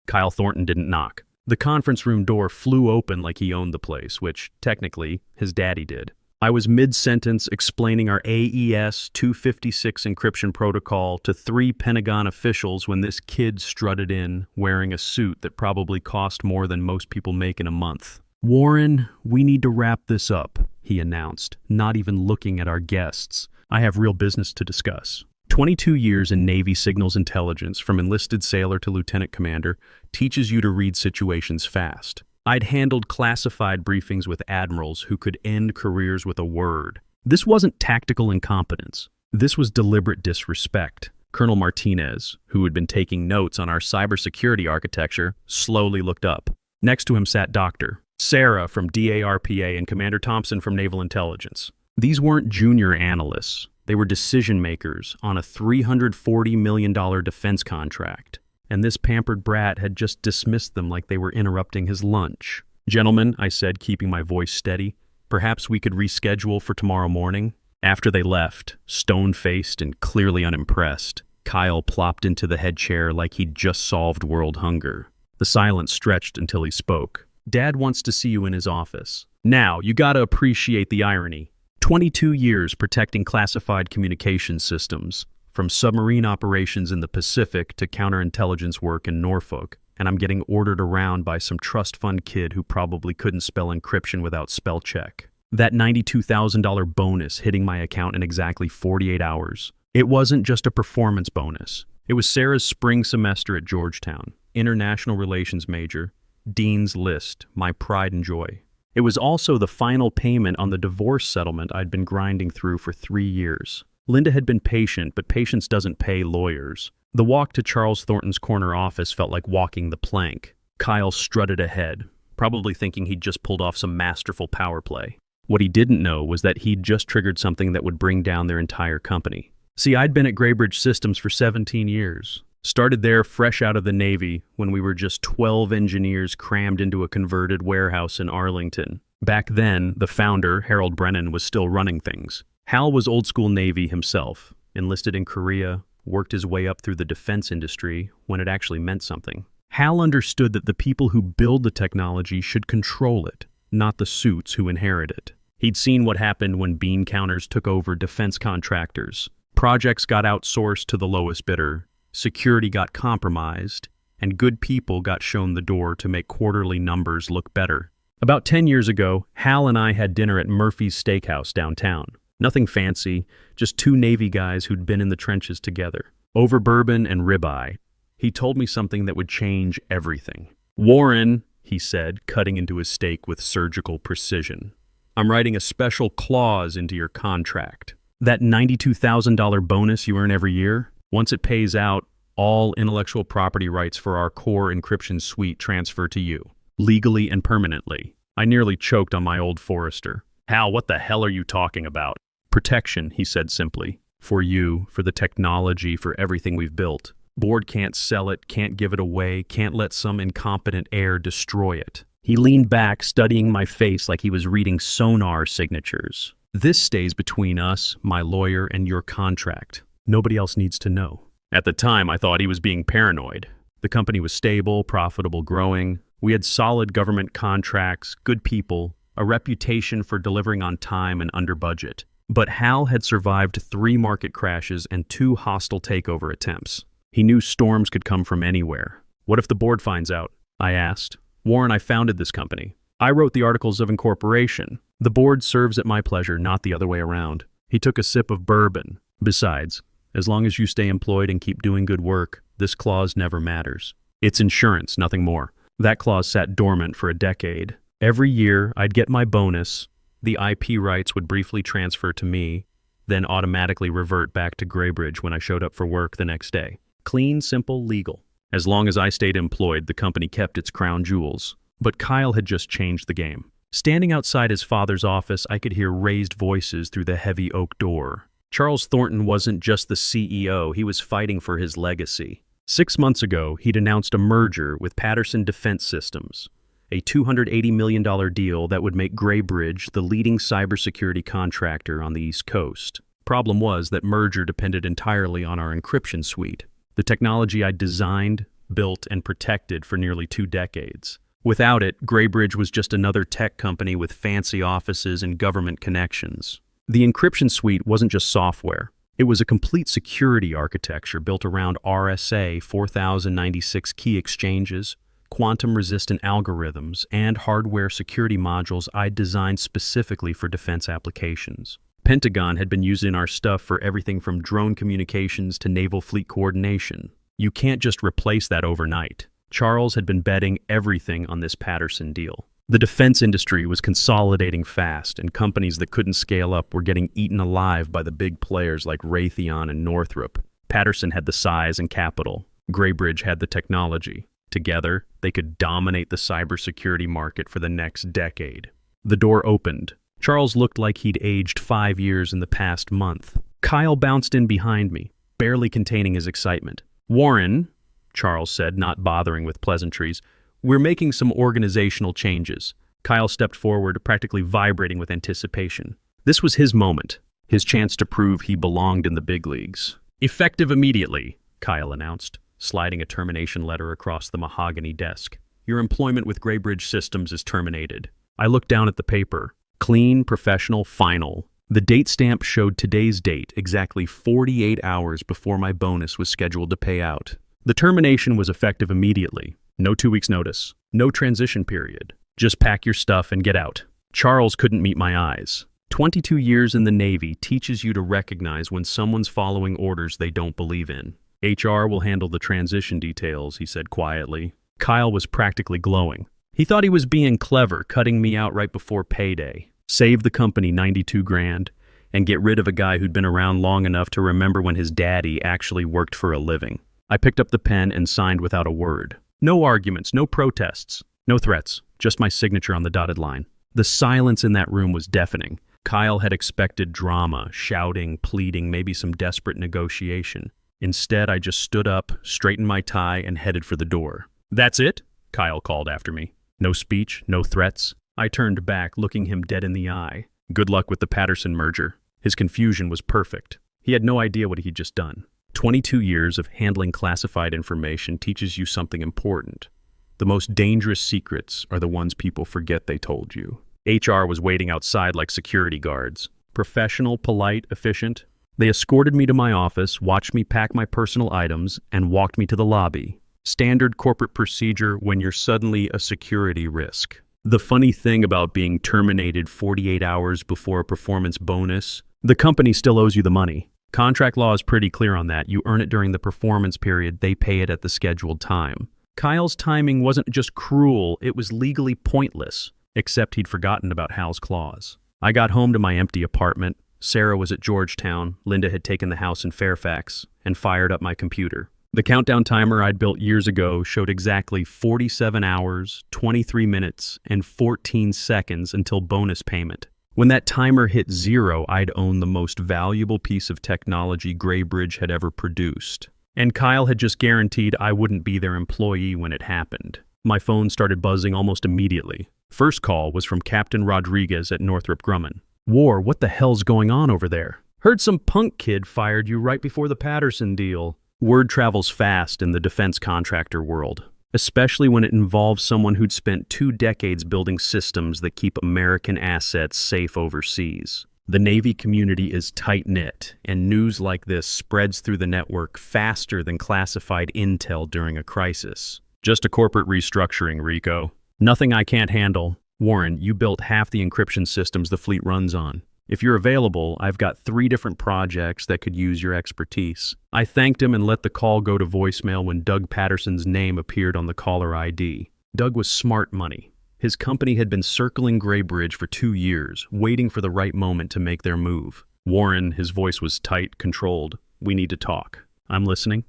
Kyle Thornton didn't knock. The conference room door flew open like he owned the place, which, technically, his daddy did. I was mid-sentence explaining our AES 256 encryption protocol to 3 Pentagon officials when this kid strutted in, wearing a suit that probably cost more than most people make in a month. "Warren, we need to wrap this up," he announced, not even looking at our guests. "I have real business to discuss." 22 years in Navy signals intelligence, from enlisted sailor to lieutenant commander, teaches you to read situations fast. I'd handled classified briefings with admirals who could end careers with a word. This wasn't tactical incompetence. This was deliberate disrespect. Colonel Martinez, who had been taking notes on our cybersecurity architecture, slowly looked up. Next to him sat Dr. Sarah from DARPA and Commander Thompson from Naval Intelligence. These weren't junior analysts. They were decision makers on a $340 million defense contract. And this pampered brat had just dismissed them like they were interrupting his lunch. "Gentlemen," I said, keeping my voice steady, "perhaps we could reschedule for tomorrow morning?" After they left, stone-faced and clearly unimpressed, Kyle plopped into the head chair like he'd just solved world hunger. The silence stretched until he spoke. "Dad wants to see you in his office. Now, you gotta appreciate the irony. 22 years protecting classified communication systems, from submarine operations in the Pacific to counterintelligence work in Norfolk, and I'm getting ordered around by some trust fund kid who probably couldn't spell encryption without spell check. That $92,000 bonus hitting my account in exactly 48 hours. It wasn't just a performance bonus. It was Sarah's spring semester at Georgetown, international relations major, Dean's List, my pride and joy. It was also the final payment on the divorce settlement I'd been grinding through for 3 years. Linda had been patient, but patience doesn't pay lawyers. The walk to Charles Thornton's corner office felt like walking the plank. Kyle strutted ahead, probably thinking he'd just pulled off some masterful power play. What he didn't know was that he'd just triggered something that would bring down their entire company. See, I'd been at Graybridge Systems for 17 years. Started there fresh out of the Navy when we were just 12 engineers crammed into a converted warehouse in Arlington. Back then, the founder, Harold Brennan, was still running things. Hal was old-school Navy himself, enlisted in Korea, worked his way up through the defense industry when it actually meant something. Hal understood that the people who build the technology should control it, not the suits who inherit it. He'd seen what happened when bean counters took over defense contractors. Projects got outsourced to the lowest bidder, security got compromised, and good people got shown the door to make quarterly numbers look better. About 10 years ago, Hal and I had dinner at Murphy's Steakhouse downtown. Nothing fancy, just 2 Navy guys who'd been in the trenches together. Over bourbon and ribeye, he told me something that would change everything. "Warren," he said, cutting into his steak with surgical precision, "I'm writing a special clause into your contract. That $92,000 bonus you earn every year, once it pays out, all intellectual property rights for our core encryption suite transfer to you, legally and permanently." I nearly choked on my old Forester. "Hal, what the hell are you talking about?" "Protection," he said simply. "For you, for the technology, for everything we've built. Board can't sell it, can't give it away, can't let some incompetent heir destroy it." He leaned back, studying my face like he was reading sonar signatures. "This stays between us, my lawyer, and your contract. Nobody else needs to know." At the time, I thought he was being paranoid. The company was stable, profitable, growing. We had solid government contracts, good people, a reputation for delivering on time and under budget. But Hal had survived 3 market crashes and 2 hostile takeover attempts. He knew storms could come from anywhere. "What if the board finds out?" I asked. "Warren, I founded this company. I wrote the articles of incorporation. The board serves at my pleasure, not the other way around." He took a sip of bourbon. "Besides, as long as you stay employed and keep doing good work, this clause never matters. It's insurance, nothing more." That clause sat dormant for a decade. Every year, I'd get my bonus. The IP rights would briefly transfer to me, then automatically revert back to Graybridge when I showed up for work the next day. Clean, simple, legal. As long as I stayed employed, the company kept its crown jewels. But Kyle had just changed the game. Standing outside his father's office, I could hear raised voices through the heavy oak door. Charles Thornton wasn't just the CEO, he was fighting for his legacy. 6 months ago, he'd announced a merger with Patterson Defense Systems, a $280 million deal that would make Graybridge the leading cybersecurity contractor on the East Coast. Problem was that merger depended entirely on our encryption suite. The technology I'd designed, built, and protected for nearly 2 decades. Without it, Graybridge was just another tech company with fancy offices and government connections. The encryption suite wasn't just software. It was a complete security architecture built around RSA 4096 key exchanges, quantum-resistant algorithms, and hardware security modules I'd designed specifically for defense applications. Pentagon had been using our stuff for everything from drone communications to naval fleet coordination. You can't just replace that overnight. Charles had been betting everything on this Patterson deal. The defense industry was consolidating fast, and companies that couldn't scale up were getting eaten alive by the big players like Raytheon and Northrop. Patterson had the size and capital. Graybridge had the technology. Together, they could dominate the cybersecurity market for the next decade. The door opened. Charles looked like he'd aged 5 years in the past month. Kyle bounced in behind me, barely containing his excitement. "Warren," Charles said, not bothering with pleasantries, "we're making some organizational changes." Kyle stepped forward, practically vibrating with anticipation. This was his moment, his chance to prove he belonged in the big leagues. "Effective immediately," Kyle announced, sliding a termination letter across the mahogany desk. "Your employment with Graybridge Systems is terminated." I looked down at the paper. Clean, professional, final. The date stamp showed today's date, exactly 48 hours before my bonus was scheduled to pay out. The termination was effective immediately. No 2 weeks notice. No transition period. Just pack your stuff and get out. Charles couldn't meet my eyes. 22 years in the Navy teaches you to recognize when someone's following orders they don't believe in. "HR will handle the transition details," he said quietly. Kyle was practically glowing. He thought he was being clever, cutting me out right before payday. Save the company 92 grand and get rid of a guy who'd been around long enough to remember when his daddy actually worked for a living. I picked up the pen and signed without a word. No arguments, no protests, no threats, just my signature on the dotted line. The silence in that room was deafening. Kyle had expected drama, shouting, pleading, maybe some desperate negotiation. Instead, I just stood up, straightened my tie, and headed for the door. "That's it?" Kyle called after me. No speech, no threats. I turned back, looking him dead in the eye. Good luck with the Patterson merger. His confusion was perfect. He had no idea what he'd just done. 22 years of handling classified information teaches you something important. The most dangerous secrets are the ones people forget they told you. HR was waiting outside like security guards. Professional, polite, efficient. They escorted me to my office, watched me pack my personal items, and walked me to the lobby. Standard corporate procedure when you're suddenly a security risk. The funny thing about being terminated 48 hours before a performance bonus, the company still owes you the money. Contract law is pretty clear on that. You earn it during the performance period, they pay it at the scheduled time. Kyle's timing wasn't just cruel, it was legally pointless, except he'd forgotten about Hal's clause. I got home to my empty apartment. Sarah was at Georgetown, Linda had taken the house in Fairfax, and fired up my computer. The countdown timer I'd built years ago showed exactly 47 hours, 23 minutes, and 14 seconds until bonus payment. When that timer hit 0, I'd own the most valuable piece of technology Graybridge had ever produced. And Kyle had just guaranteed I wouldn't be their employee when it happened. My phone started buzzing almost immediately. First call was from Captain Rodriguez at Northrop Grumman. "War, what the hell's going on over there? Heard some punk kid fired you right before the Patterson deal." Word travels fast in the defense contractor world, especially when it involves someone who'd spent 2 decades building systems that keep American assets safe overseas. The Navy community is tight-knit, and news like this spreads through the network faster than classified intel during a crisis. "Just a corporate restructuring, Rico. Nothing I can't handle. Warren, you built half the encryption systems the fleet runs on. If you're available, I've got 3 different projects that could use your expertise." I thanked him and let the call go to voicemail when Doug Patterson's name appeared on the caller ID. Doug was smart money. His company had been circling Graybridge for 2 years, waiting for the right moment to make their move. "Warren," his voice was tight, controlled. "We need to talk." "I'm listening."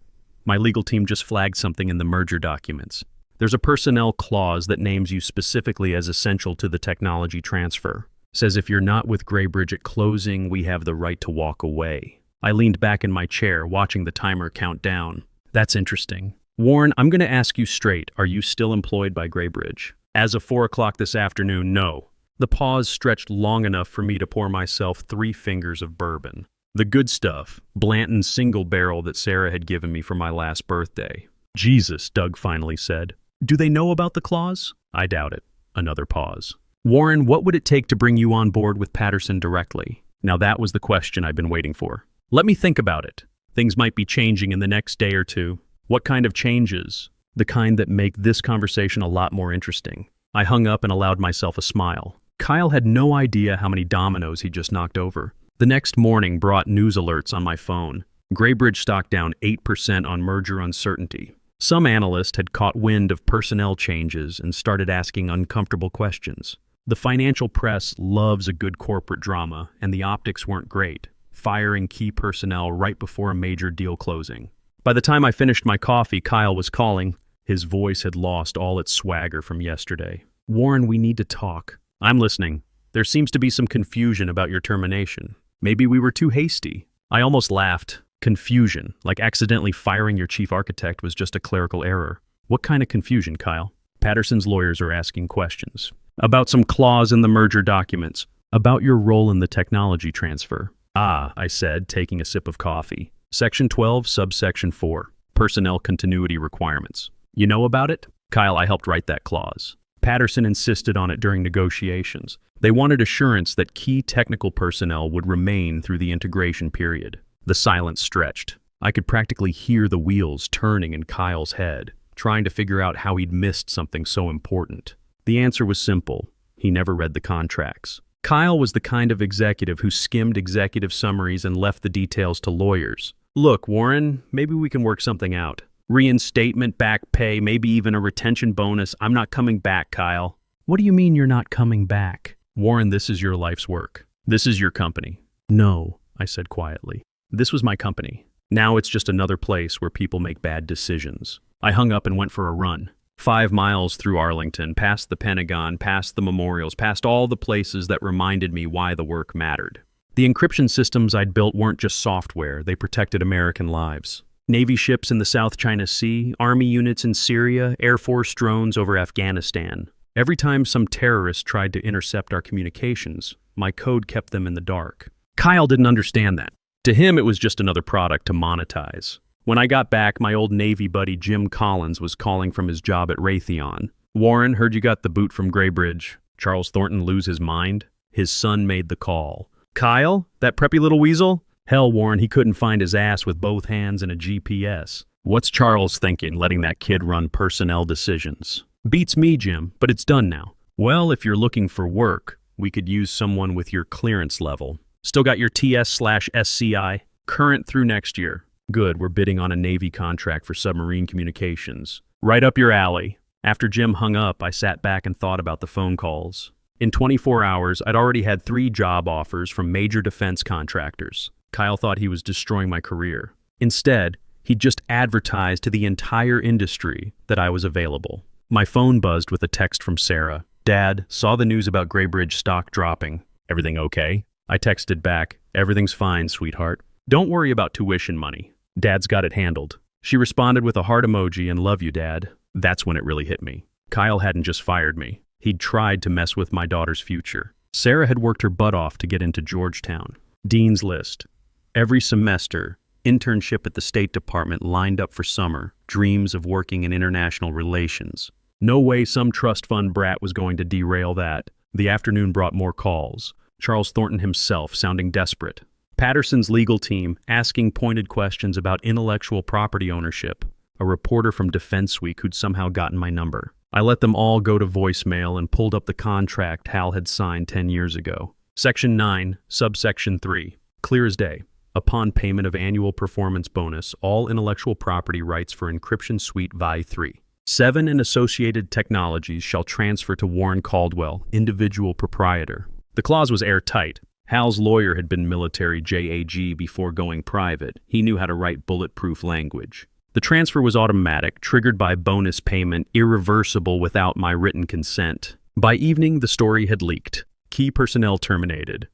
"My legal team just flagged something in the merger documents. There's a personnel clause that names you specifically as essential to the technology transfer. Says if you're not with Graybridge at closing, we have the right to walk away." I leaned back in my chair, watching the timer count down. "That's interesting. Warren, I'm going to ask you straight. Are you still employed by Graybridge?" "As of 4 o'clock this afternoon, no." The pause stretched long enough for me to pour myself 3 fingers of bourbon. The good stuff, Blanton's single barrel that Sarah had given me for my last birthday. Jesus, Doug finally said. Do they know about the clause? I doubt it. Another pause. Warren, what would it take to bring you on board with Patterson directly? Now that was the question I've been waiting for. Let me think about it. Things might be changing in the next day or two. What kind of changes? The kind that make this conversation a lot more interesting. I hung up and allowed myself a smile. Kyle had no idea how many dominoes he just knocked over. The next morning brought news alerts on my phone. Graybridge stock down 8% on merger uncertainty. Some analyst had caught wind of personnel changes and started asking uncomfortable questions. The financial press loves a good corporate drama, and the optics weren't great, firing key personnel right before a major deal closing. By the time I finished my coffee, Kyle was calling. His voice had lost all its swagger from yesterday. Warren, we need to talk. I'm listening. There seems to be some confusion about your termination. Maybe we were too hasty. I almost laughed. Confusion, like accidentally firing your chief architect was just a clerical error. What kind of confusion, Kyle? Patterson's lawyers are asking questions. About some clause in the merger documents. About your role in the technology transfer. Ah, I said, taking a sip of coffee. Section 12, subsection 4. Personnel continuity requirements. You know about it? Kyle, I helped write that clause. Patterson insisted on it during negotiations. They wanted assurance that key technical personnel would remain through the integration period. The silence stretched. I could practically hear the wheels turning in Kyle's head, trying to figure out how he'd missed something so important. The answer was simple. He never read the contracts. Kyle was the kind of executive who skimmed executive summaries and left the details to lawyers. Look, Warren, maybe we can work something out. Reinstatement, back pay, maybe even a retention bonus. I'm not coming back, Kyle. What do you mean you're not coming back? Warren, this is your life's work. This is your company. No, I said quietly. This was my company. Now it's just another place where people make bad decisions. I hung up and went for a run. 5 miles through Arlington, past the Pentagon, past the memorials, past all the places that reminded me why the work mattered. The encryption systems I'd built weren't just software, they protected American lives. Navy ships in the South China Sea, Army units in Syria, Air Force drones over Afghanistan. Every time some terrorist tried to intercept our communications, my code kept them in the dark. Kyle didn't understand that. To him, it was just another product to monetize. When I got back, my old Navy buddy Jim Collins was calling from his job at Raytheon. Warren, heard you got the boot from Graybridge. Charles Thornton lose his mind? His son made the call. Kyle? That preppy little weasel? Hell, Warren, he couldn't find his ass with both hands and a GPS. What's Charles thinking, letting that kid run personnel decisions? Beats me, Jim, but it's done now. Well, if you're looking for work, we could use someone with your clearance level. Still got your TS/SCI? Current through next year. Good, we're bidding on a Navy contract for submarine communications. Right up your alley. After Jim hung up, I sat back and thought about the phone calls. In 24 hours, I'd already had 3 job offers from major defense contractors. Kyle thought he was destroying my career. Instead, he'd just advertised to the entire industry that I was available. My phone buzzed with a text from Sarah. Dad, saw the news about Graybridge stock dropping. Everything okay? I texted back, everything's fine, sweetheart. Don't worry about tuition money. Dad's got it handled. She responded with a heart emoji and love you, Dad. That's when it really hit me. Kyle hadn't just fired me. He'd tried to mess with my daughter's future. Sarah had worked her butt off to get into Georgetown. Dean's List. Every semester, internship at the State Department lined up for summer, dreams of working in international relations. No way some trust fund brat was going to derail that. The afternoon brought more calls. Charles Thornton himself sounding desperate. Patterson's legal team asking pointed questions about intellectual property ownership. A reporter from Defense Week who'd somehow gotten my number. I let them all go to voicemail and pulled up the contract Hal had signed 10 years ago. Section 9, subsection 3. Clear as day. Upon payment of annual performance bonus, all intellectual property rights for Encryption Suite VI 3. 7 and associated technologies shall transfer to Warren Caldwell, individual proprietor. The clause was airtight. Hal's lawyer had been military JAG before going private. He knew how to write bulletproof language. The transfer was automatic, triggered by bonus payment, irreversible without my written consent. By evening, the story had leaked. Key personnel terminated.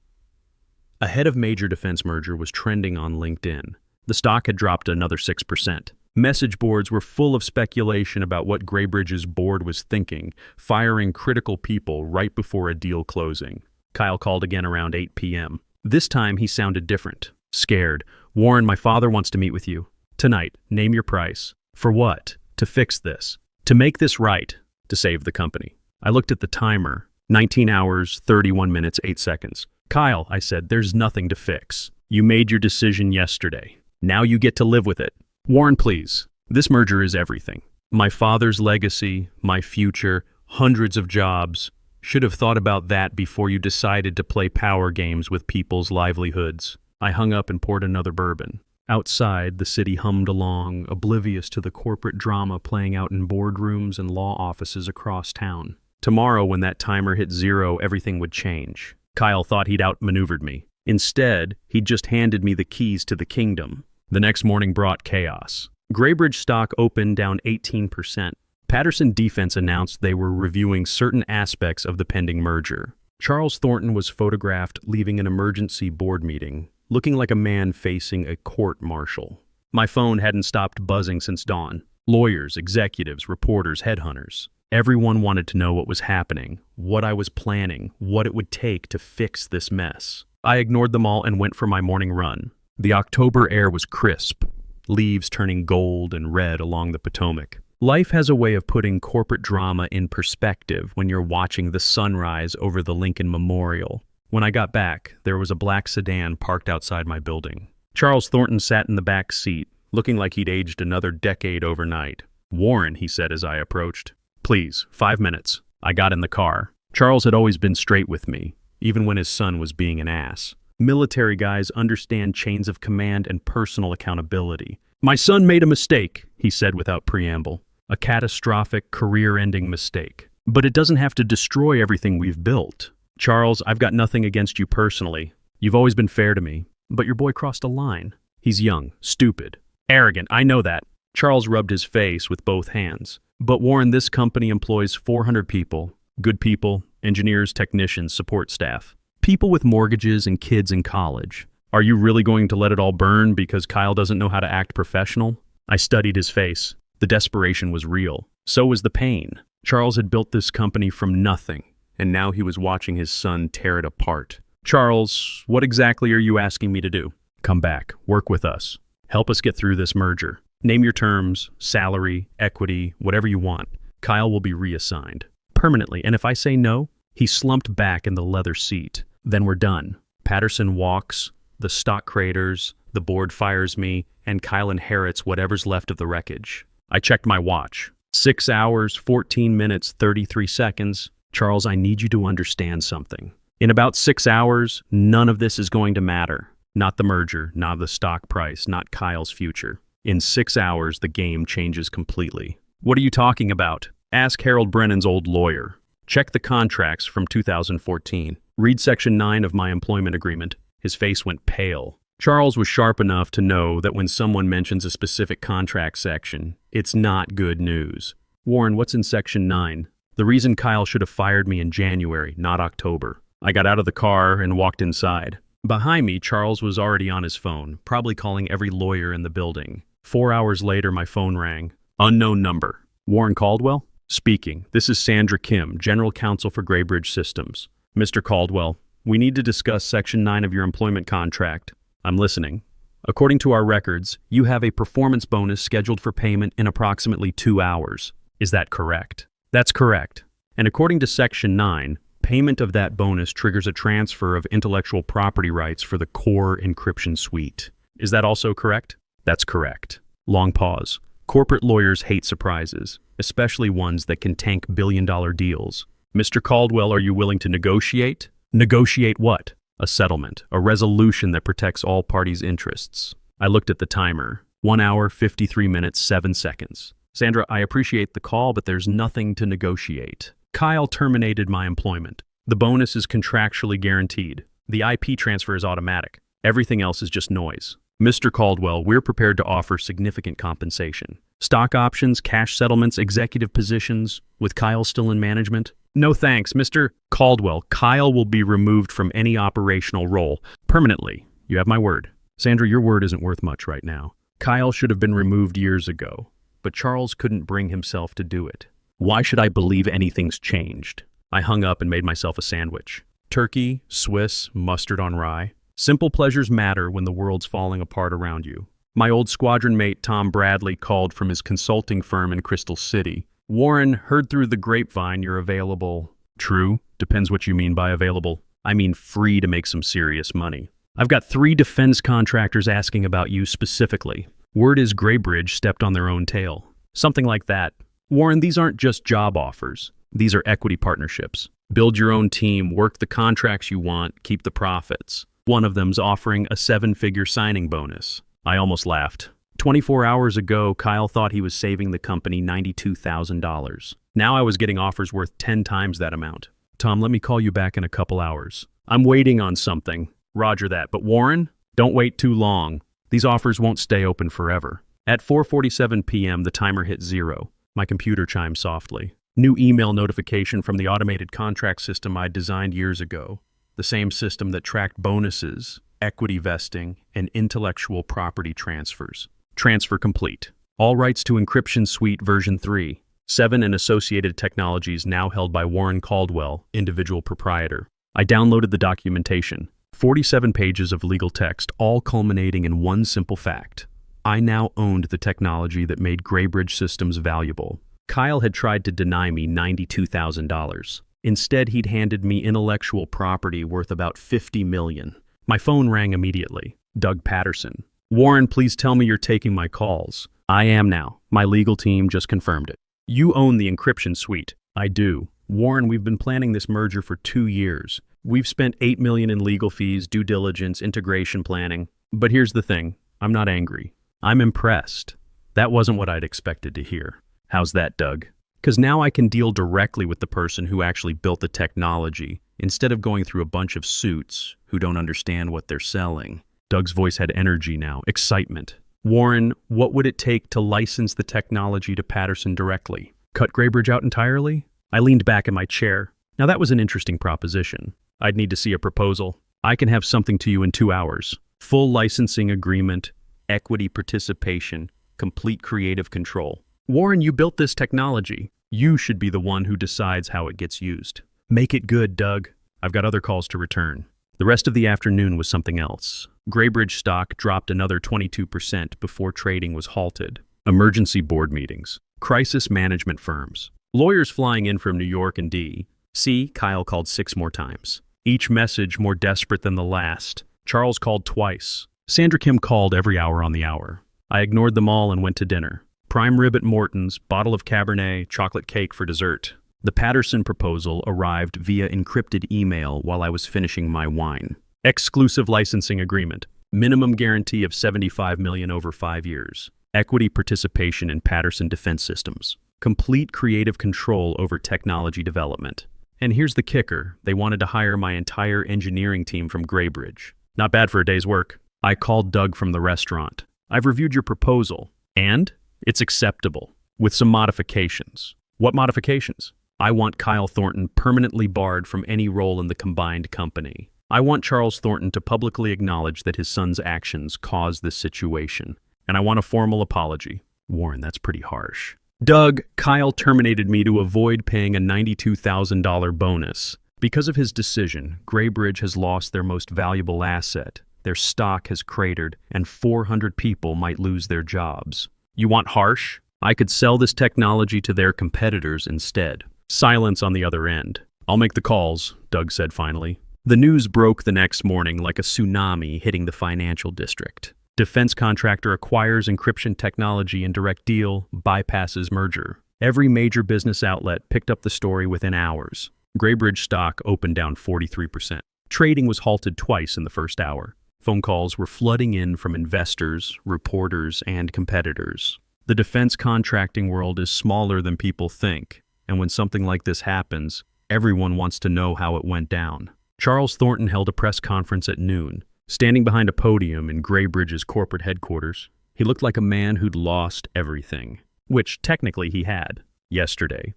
A head of major defense merger was trending on LinkedIn. The stock had dropped another 6%. Message boards were full of speculation about what Graybridge's board was thinking, firing critical people right before a deal closing. Kyle called again around 8 p.m. This time he sounded different. Scared. Warren, my father wants to meet with you. Tonight. Name your price. For what? To fix this. To make this right. To save the company. I looked at the timer. 19 hours, 31 minutes, 8 seconds. Kyle, I said, there's nothing to fix. You made your decision yesterday. Now you get to live with it. Warren, please. This merger is everything. My father's legacy, my future, hundreds of jobs. Should have thought about that before you decided to play power games with people's livelihoods. I hung up and poured another bourbon. Outside, the city hummed along, oblivious to the corporate drama playing out in boardrooms and law offices across town. Tomorrow, when that timer hit 0, everything would change. Kyle thought he'd outmaneuvered me. Instead, he'd just handed me the keys to the kingdom. The next morning brought chaos. Graybridge stock opened down 18%. Patterson Defense announced they were reviewing certain aspects of the pending merger. Charles Thornton was photographed leaving an emergency board meeting, looking like a man facing a court-martial. My phone hadn't stopped buzzing since dawn. Lawyers, executives, reporters, headhunters. Everyone wanted to know what was happening, what I was planning, what it would take to fix this mess. I ignored them all and went for my morning run. The October air was crisp, leaves turning gold and red along the Potomac. Life has a way of putting corporate drama in perspective when you're watching the sunrise over the Lincoln Memorial. When I got back, there was a black sedan parked outside my building. Charles Thornton sat in the back seat, looking like he'd aged another decade overnight. Warren, he said as I approached. Please, 5 minutes. I got in the car. Charles had always been straight with me, even when his son was being an ass. Military guys understand chains of command and personal accountability. My son made a mistake, he said without preamble. A catastrophic, career-ending mistake. But it doesn't have to destroy everything we've built. Charles, I've got nothing against you personally. You've always been fair to me. But your boy crossed a line. He's young, stupid, arrogant, I know that. Charles rubbed his face with both hands. But Warren, this company employs 400 people. Good people, engineers, technicians, support staff. People with mortgages and kids in college. Are you really going to let it all burn because Kyle doesn't know how to act professional? I studied his face. The desperation was real. So was the pain. Charles had built this company from nothing, and now he was watching his son tear it apart. Charles, what exactly are you asking me to do? Come back, work with us. Help us get through this merger. Name your terms, salary, equity, whatever you want. Kyle will be reassigned. Permanently, and if I say no, he slumped back in the leather seat. Then we're done. Patterson walks, the stock craters, the board fires me, and Kyle inherits whatever's left of the wreckage. I checked my watch. 6 hours, 14 minutes, 33 seconds. Charles, I need you to understand something. In about 6 hours, none of this is going to matter. Not the merger, not the stock price, not Kyle's future. In 6 hours, the game changes completely. What are you talking about? Ask Harold Brennan's old lawyer. Check the contracts from 2014. Read Section 9 of my employment agreement. His face went pale. Charles was sharp enough to know that when someone mentions a specific contract section, it's not good news. Warren, what's in Section 9? The reason Kyle should have fired me in January, not October. I got out of the car and walked inside. Behind me, Charles was already on his phone, probably calling every lawyer in the building. 4 hours later, my phone rang. Unknown number. Warren Caldwell? Speaking. This is Sandra Kim, General Counsel for Graybridge Systems. Mr. Caldwell, we need to discuss Section 9 of your employment contract. I'm listening. According to our records, you have a performance bonus scheduled for payment in approximately 2 hours. Is that correct? That's correct. And according to Section 9, payment of that bonus triggers a transfer of intellectual property rights for the core encryption suite. Is that also correct? That's correct. Long pause. Corporate lawyers hate surprises, especially ones that can tank billion-dollar deals. Mr. Caldwell, are you willing to negotiate? Negotiate what? A settlement, a resolution that protects all parties' interests. I looked at the timer. 1 hour, 53 minutes, 7 seconds. Sandra, I appreciate the call, but there's nothing to negotiate. Kyle terminated my employment. The bonus is contractually guaranteed. The IP transfer is automatic. Everything else is just noise. Mr. Caldwell, we're prepared to offer significant compensation. Stock options, cash settlements, executive positions, with Kyle still in management? No thanks, Mr. Caldwell. Kyle will be removed from any operational role permanently. You have my word. Sandra, your word isn't worth much right now. Kyle should have been removed years ago, but Charles couldn't bring himself to do it. Why should I believe anything's changed? I hung up and made myself a sandwich. Turkey, Swiss, mustard on rye. Simple pleasures matter when the world's falling apart around you. My old squadron mate Tom Bradley called from his consulting firm in Crystal City. Warren, heard through the grapevine you're available. True, depends what you mean by available. I mean free to make some serious money. I've got 3 defense contractors asking about you specifically. Word is Graybridge stepped on their own tail. Something like that. Warren, these aren't just job offers. These are equity partnerships. Build your own team, work the contracts you want, keep the profits. One of them's offering a 7-figure signing bonus. I almost laughed. 24 hours ago, Kyle thought he was saving the company $92,000. Now I was getting offers worth 10 times that amount. Tom, let me call you back in a couple hours. I'm waiting on something. Roger that. But Warren, don't wait too long. These offers won't stay open forever. At 4:47 p.m., the timer hit 0. My computer chimed softly. New email notification from the automated contract system I designed years ago. The same system that tracked bonuses, equity vesting, and intellectual property transfers. Transfer complete. All rights to Encryption Suite version 3. 7 and associated technologies now held by Warren Caldwell, individual proprietor. I downloaded the documentation. 47 pages of legal text, all culminating in one simple fact. I now owned the technology that made Graybridge Systems valuable. Kyle had tried to deny me $92,000. Instead, he'd handed me intellectual property worth about $50 million. My phone rang immediately. Doug Patterson. Warren, please tell me you're taking my calls. I am now. My legal team just confirmed it. You own the Encryption Suite. I do. Warren, we've been planning this merger for 2 years. We've spent $8 million in legal fees, due diligence, integration planning. But here's the thing. I'm not angry. I'm impressed. That wasn't what I'd expected to hear. How's that, Doug? Because now I can deal directly with the person who actually built the technology, instead of going through a bunch of suits who don't understand what they're selling. Doug's voice had energy now, excitement. Warren, what would it take to license the technology to Patterson directly? Cut Graybridge out entirely? I leaned back in my chair. Now that was an interesting proposition. I'd need to see a proposal. I can have something to you in 2 hours. Full licensing agreement, equity participation, complete creative control. Warren, you built this technology. You should be the one who decides how it gets used. Make it good, Doug. I've got other calls to return. The rest of the afternoon was something else. Graybridge stock dropped another 22% before trading was halted. Emergency board meetings. Crisis management firms. Lawyers flying in from New York and D.C. Kyle called 6 more times. Each message more desperate than the last. Charles called twice. Sandra Kim called every hour on the hour. I ignored them all and went to dinner. Prime rib at Morton's, bottle of Cabernet, chocolate cake for dessert. The Patterson proposal arrived via encrypted email while I was finishing my wine. Exclusive licensing agreement. Minimum guarantee of $75 million over 5 years. Equity participation in Patterson Defense Systems. Complete creative control over technology development. And here's the kicker. They wanted to hire my entire engineering team from Graybridge. Not bad for a day's work. I called Doug from the restaurant. I've reviewed your proposal. And? It's acceptable. With some modifications. What modifications? I want Kyle Thornton permanently barred from any role in the combined company. I want Charles Thornton to publicly acknowledge that his son's actions caused this situation. And I want a formal apology. Warren, that's pretty harsh. Doug, Kyle terminated me to avoid paying a $92,000 bonus. Because of his decision, Graybridge has lost their most valuable asset. Their stock has cratered, and 400 people might lose their jobs. You want harsh? I could sell this technology to their competitors instead. Silence on the other end. I'll make the calls, Doug said finally. The news broke the next morning like a tsunami hitting the financial district. Defense contractor acquires encryption technology in direct deal, bypasses merger. Every major business outlet picked up the story within hours. Graybridge stock opened down 43%. Trading was halted twice in the first hour. Phone calls were flooding in from investors, reporters, and competitors. The defense contracting world is smaller than people think, and when something like this happens, everyone wants to know how it went down. Charles Thornton held a press conference at noon. Standing behind a podium in Graybridge's corporate headquarters, he looked like a man who'd lost everything, which technically he had. Yesterday,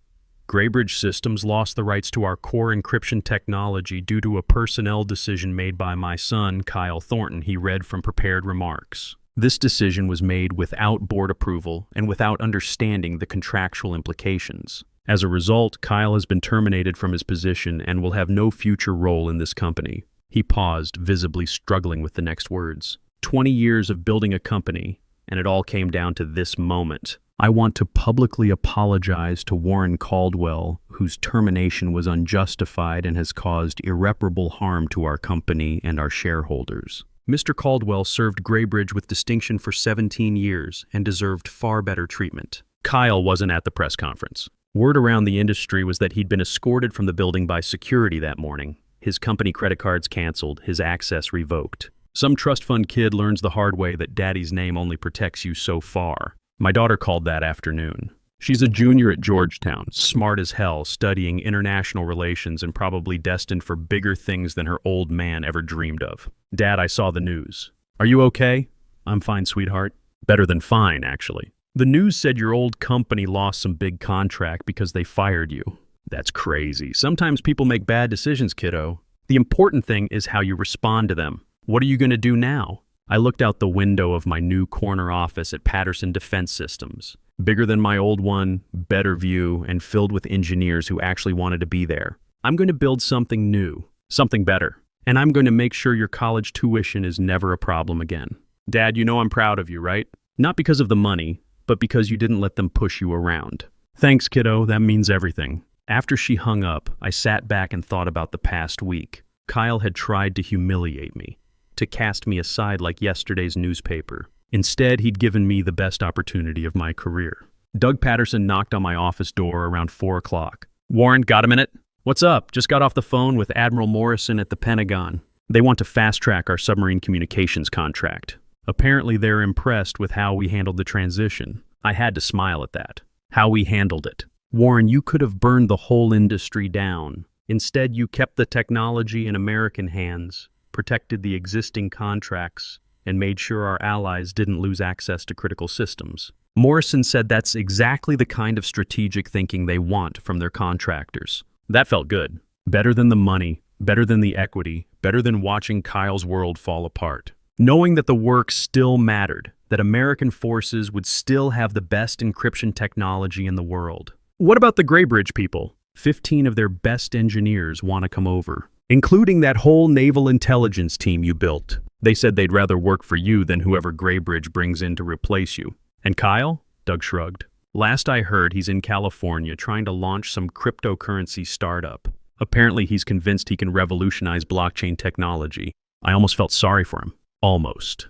Graybridge Systems lost the rights to our core encryption technology due to a personnel decision made by my son, Kyle Thornton, he read from prepared remarks. This decision was made without board approval and without understanding the contractual implications. As a result, Kyle has been terminated from his position and will have no future role in this company. He paused, visibly struggling with the next words. 20 years of building a company, and it all came down to this moment. I want to publicly apologize to Warren Caldwell, whose termination was unjustified and has caused irreparable harm to our company and our shareholders. Mr. Caldwell served Graybridge with distinction for 17 years and deserved far better treatment. Kyle wasn't at the press conference. Word around the industry was that he'd been escorted from the building by security that morning. His company credit cards canceled, his access revoked. Some trust fund kid learns the hard way that daddy's name only protects you so far. My daughter called that afternoon. She's a junior at Georgetown, smart as hell, studying international relations and probably destined for bigger things than her old man ever dreamed of. Dad, I saw the news. Are you okay? I'm fine, sweetheart. Better than fine, actually. The news said your old company lost some big contract because they fired you. That's crazy. Sometimes people make bad decisions, kiddo. The important thing is how you respond to them. What are you going to do now? I looked out the window of my new corner office at Patterson Defense Systems. Bigger than my old one, better view, and filled with engineers who actually wanted to be there. I'm going to build something new, something better. And I'm going to make sure your college tuition is never a problem again. Dad, you know I'm proud of you, right? Not because of the money, but because you didn't let them push you around. Thanks, kiddo. That means everything. After she hung up, I sat back and thought about the past week. Kyle had tried to humiliate me, to cast me aside like yesterday's newspaper. Instead, he'd given me the best opportunity of my career. Doug Patterson knocked on my office door around 4 o'clock. Warren, got a minute? What's up? Just got off the phone with Admiral Morrison at the Pentagon. They want to fast-track our submarine communications contract. Apparently, they're impressed with how we handled the transition. I had to smile at that. How we handled it. Warren, you could have burned the whole industry down. Instead, you kept the technology in American hands, protected the existing contracts, and made sure our allies didn't lose access to critical systems. Morrison said that's exactly the kind of strategic thinking they want from their contractors. That felt good. Better than the money, better than the equity, better than watching Kyle's world fall apart. Knowing that the work still mattered, that American forces would still have the best encryption technology in the world. What about the Graybridge people? 15 of their best engineers want to come over, including that whole naval intelligence team you built. They said they'd rather work for you than whoever Graybridge brings in to replace you. And Kyle? Doug shrugged. Last I heard, he's in California trying to launch some cryptocurrency startup. Apparently, he's convinced he can revolutionize blockchain technology. I almost felt sorry for him. Almost.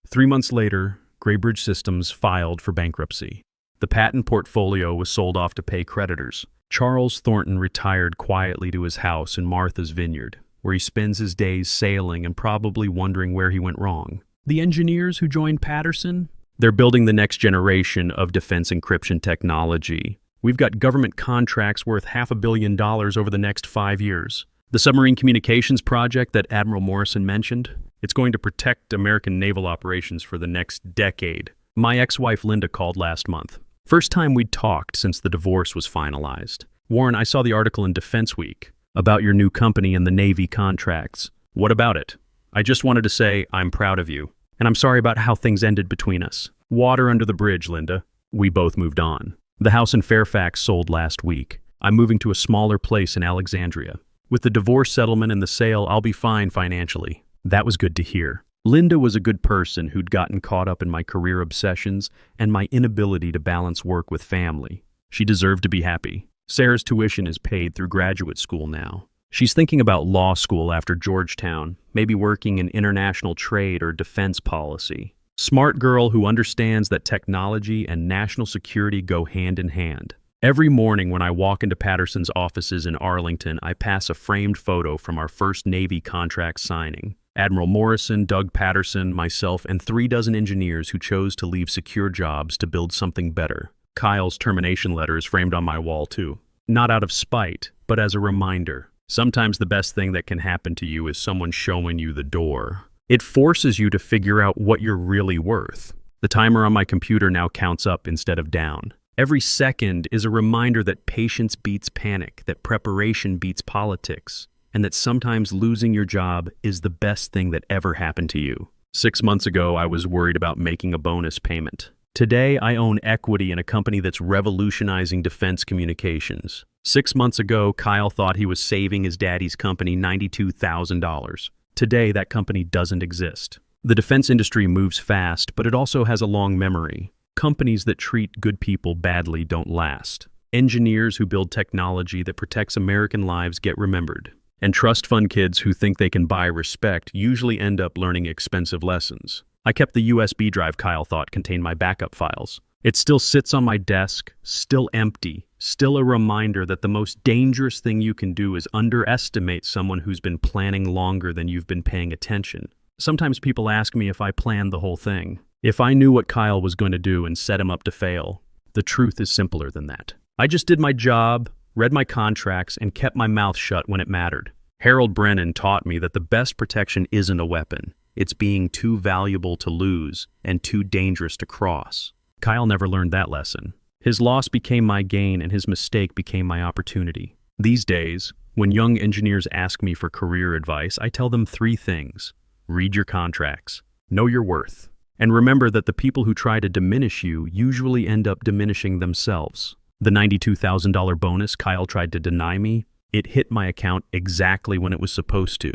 3 months later, Graybridge Systems filed for bankruptcy. The patent portfolio was sold off to pay creditors. Charles Thornton retired quietly to his house in Martha's Vineyard, where he spends his days sailing and probably wondering where he went wrong. The engineers who joined Patterson? They're building the next generation of defense encryption technology. We've got government contracts worth $500 million over the next 5 years. The submarine communications project that Admiral Morrison mentioned, it's going to protect American naval operations for the next decade. My ex-wife Linda called last month. First time we'd talked since the divorce was finalized. Warren, I saw the article in Defense Week about your new company and the Navy contracts. What about it? I just wanted to say I'm proud of you, and I'm sorry about how things ended between us. Water under the bridge, Linda. We both moved on. The house in Fairfax sold last week. I'm moving to a smaller place in Alexandria. With the divorce settlement and the sale, I'll be fine financially. That was good to hear. Linda was a good person who'd gotten caught up in my career obsessions and my inability to balance work with family. She deserved to be happy. Sarah's tuition is paid through graduate school now. She's thinking about law school after Georgetown, maybe working in international trade or defense policy. Smart girl who understands that technology and national security go hand in hand. Every morning when I walk into Patterson's offices in Arlington, I pass a framed photo from our first Navy contract signing. Admiral Morrison, Doug Patterson, myself, and 36 engineers who chose to leave secure jobs to build something better. Kyle's termination letter is framed on my wall too. Not out of spite, but as a reminder. Sometimes the best thing that can happen to you is someone showing you the door. It forces you to figure out what you're really worth. The timer on my computer now counts up instead of down. Every second is a reminder that patience beats panic, that preparation beats politics, and that sometimes losing your job is the best thing that ever happened to you. 6 months ago, I was worried about making a bonus payment. Today, I own equity in a company that's revolutionizing defense communications. 6 months ago, Kyle thought he was saving his daddy's company $92,000. Today, that company doesn't exist. The defense industry moves fast, but it also has a long memory. Companies that treat good people badly don't last. Engineers who build technology that protects American lives get remembered. And trust fund kids who think they can buy respect usually end up learning expensive lessons. I kept the USB drive Kyle thought contained my backup files. It still sits on my desk, still empty, still a reminder that the most dangerous thing you can do is underestimate someone who's been planning longer than you've been paying attention. Sometimes people ask me if I planned the whole thing. If I knew what Kyle was going to do and set him up to fail, the truth is simpler than that. I just did my job, read my contracts, and kept my mouth shut when it mattered. Harold Brennan taught me that the best protection isn't a weapon. It's being too valuable to lose and too dangerous to cross. Kyle never learned that lesson. His loss became my gain and his mistake became my opportunity. These days, when young engineers ask me for career advice, I tell them 3 things. Read your contracts, know your worth, and remember that the people who try to diminish you usually end up diminishing themselves. The $92,000 bonus Kyle tried to deny me, it hit my account exactly when it was supposed to,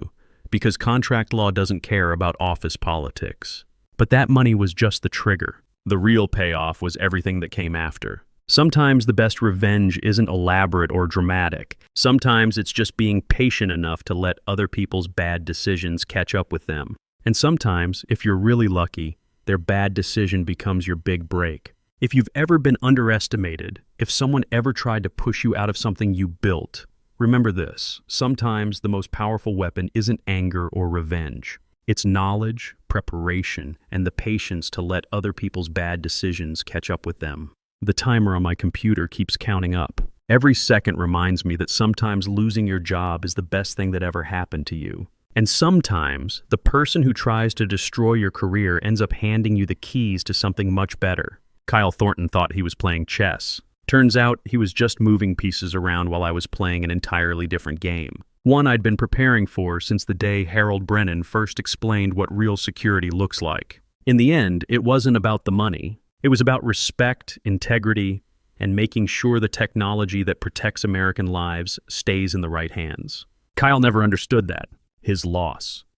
because contract law doesn't care about office politics. But that money was just the trigger. The real payoff was everything that came after. Sometimes the best revenge isn't elaborate or dramatic. Sometimes it's just being patient enough to let other people's bad decisions catch up with them. And sometimes, if you're really lucky, their bad decision becomes your big break. If you've ever been underestimated, if someone ever tried to push you out of something you built, remember this: sometimes the most powerful weapon isn't anger or revenge. It's knowledge, preparation, and the patience to let other people's bad decisions catch up with them. The timer on my computer keeps counting up. Every second reminds me that sometimes losing your job is the best thing that ever happened to you. And sometimes the person who tries to destroy your career ends up handing you the keys to something much better. Kyle Thornton thought he was playing chess. Turns out he was just moving pieces around while I was playing an entirely different game. One I'd been preparing for since the day Harold Brennan first explained what real security looks like. In the end, it wasn't about the money. It was about respect, integrity, and making sure the technology that protects American lives stays in the right hands. Kyle never understood that. His loss.